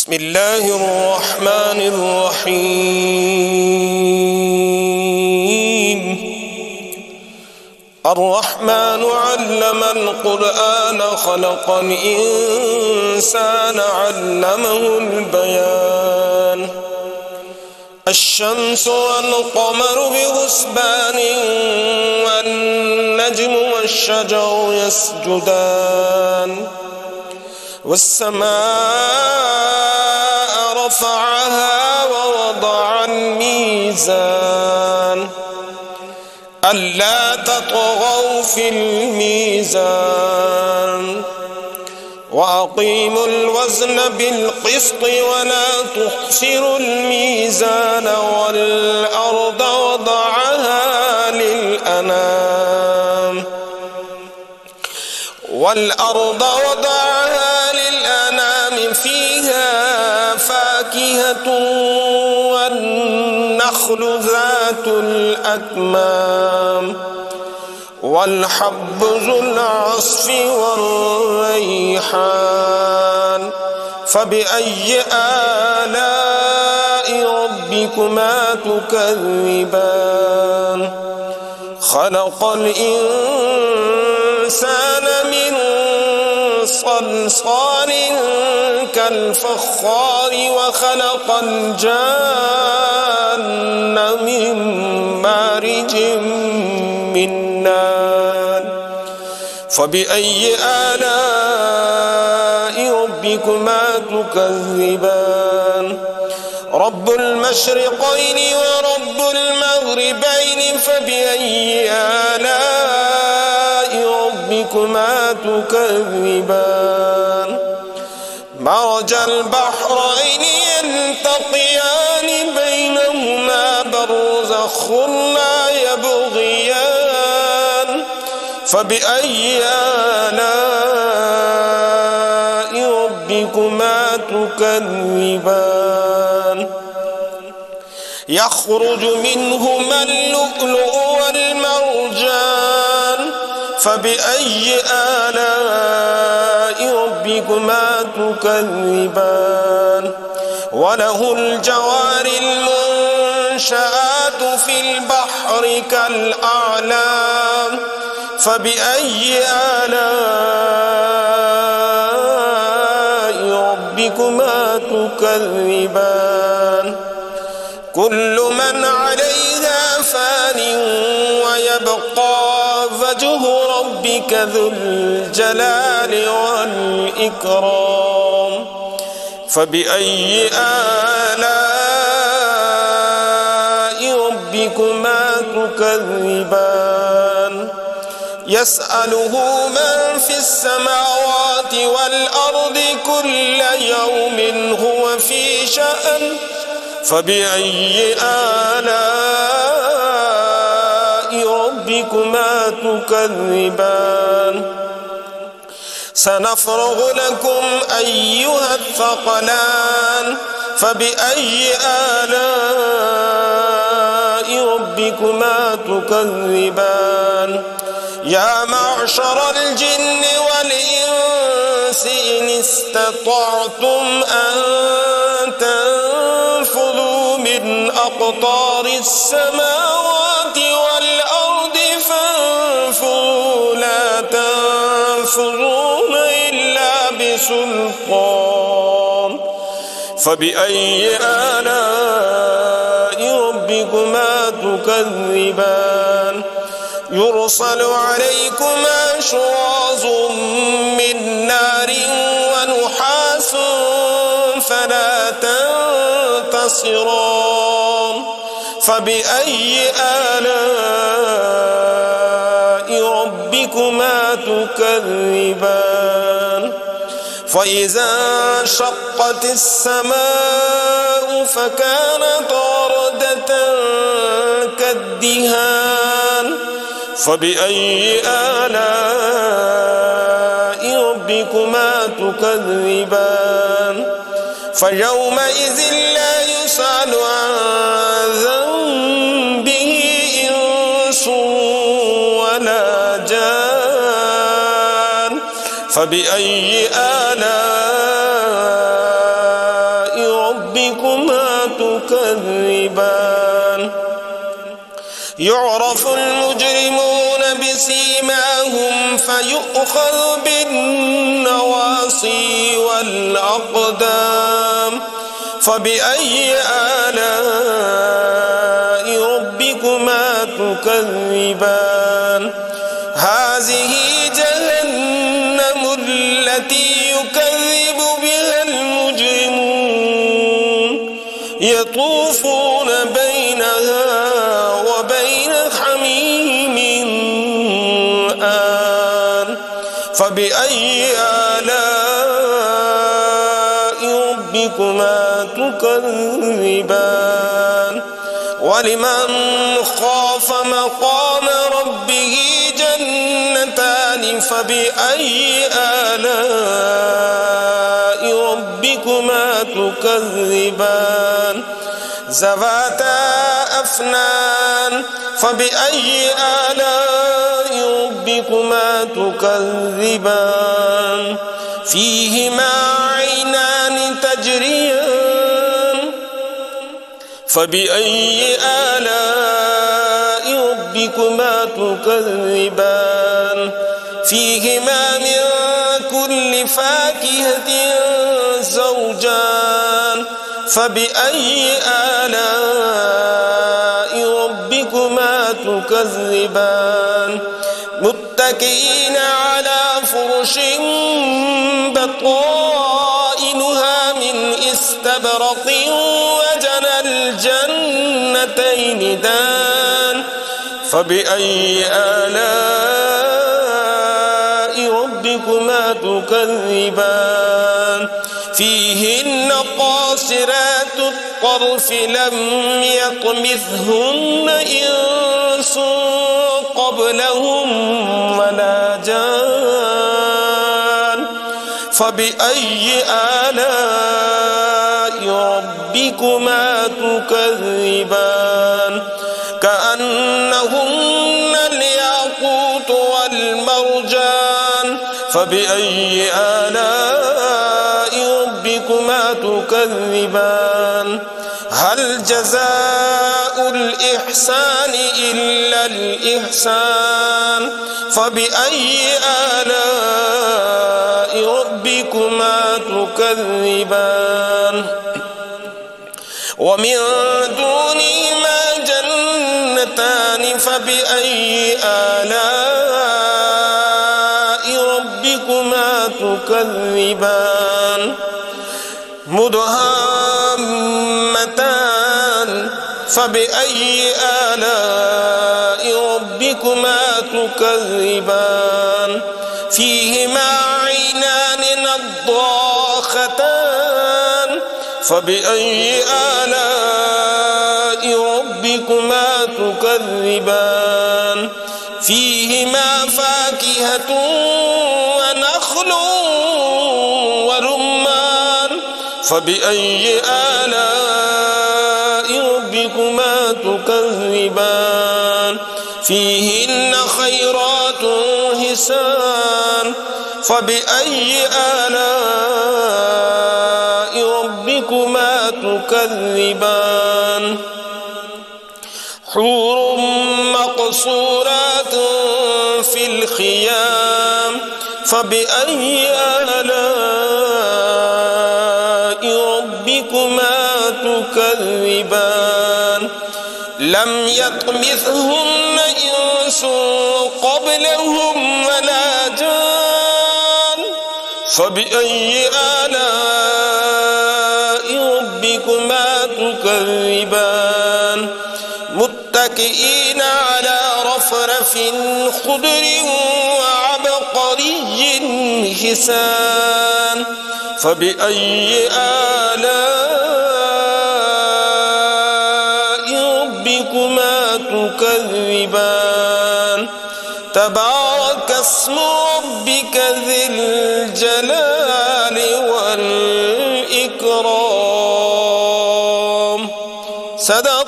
بسم الله الرحمن الرحيم الرحمن علم القرآن خلق الإنسان علمه البيان الشمس والقمر بحسبان والنجم والشجر يسجدان والسماء رفعها ووضع الميزان ألا تطغوا في الميزان وأقيموا الوزن بالقسط ولا تخسروا الميزان والأرض وضعها للأنام فيها فاكهة والنخل ذات الأكمام والحب ذو العصف والريحان فبأي آلاء ربكما تكذبان خلق الإنسان من صلصال كالفخار وخلق الجان من مارج من نار فبأي آلاء ربكما تكذبان رب المشرقين ورب المغربين فبأي آلاء ربكما تكذبان مرج البحرين يلتقيان بينهما برزخ لا يبغيان فبأي آلاء ربكما تكذبان يخرج منهما اللؤلؤ والمرجان فبأي آلاء ربكما تكذبان وله الجوار المنشآت في البحر كالأعلام فبأي آلاء ربكما تكذبان كل من عليها فان ويبقى وجه ربك ذو الجلال والإكرام فبأي آلاء ربكما تكذبان يسأله من في السماوات والأرض كل يوم هو في شأن فبأي آلاء ربكما تكذبان سنفرغ لكم أيها الثقلان فبأي آلاء ربكما تكذبان يا معشر الجن والإنس إن استطعتم أن تنفذوا من أقطار السماوات والأرض فانفذوا لا تنفذون إلا بسلطان فبأي آلاء ربكما تكذبان يرسل عليكما شواظ من نار ونحاس فلا تنتصران فبأي آلاء ربكما تكذبان فإذا انشقت السماء فكانت وردة كالدهان فبأي آلاء ربكما تكذبان فيومئذ لا يسأل عن ذنبه إنس ولا جان فبأي آلاء تكذبان يعرف المجرمون بسيماهم فيؤخذ بالنواصي والأقدام فبأي آلاء ربكما تكذبان هذه جهنم التي يكذب بها المجرمون يطوفون بينها وبين حميم آن فبأي آلاء ربكما تكذبان ولمن خاف مقام ربه جنتان فبأي آلاء ربكما تكذبان ذواتا أفنان فبأي آلاء ربكما تكذبان فيهما عينان تجريان فبأي آلاء ربكما تكذبان فيهما من كل فاكهة زوجان فبأي آلاء ربكما تكذبان متكئين على فرش بطائنها من استبرق وجنى الجنتين دان فبأي آلاء ربكما تكذبان فيهن قاصرات الطرف لم يطمثهن إنس قبلهم ولا جان فبأي آلاء ربكما تكذبان كأنهن الياقوت والمرجان فبأي آلاء ربكما تكذبان هل جزاء الإحسان إلا الإحسان فبأي آلاء ربكما تكذبان ومن دونهما جنتان فبأي آلاء ربكما تكذبان مدهامتان فبأي آلاء ربكما تكذبان فيهما عينان نضاختان فبأي آلاء ربكما تكذبان فيهما فاكهة ونخل ورمان فبأي آلاء ربكما تكذبان فيهن خيرات حسان فبأي آلاء ربكما تكذبان حور مقصورات في الخيام فبأي آلاء ربكما تكذبان لم يطمثهن إنس قبلهم ولا جان فبأي آلاء ربكما تكذبان متكئين على رفرف خضر وعبقري حسان فبأي آلاء ربكما تكذبان تبارك اسم ربك ذي الجلال والإكرام صدق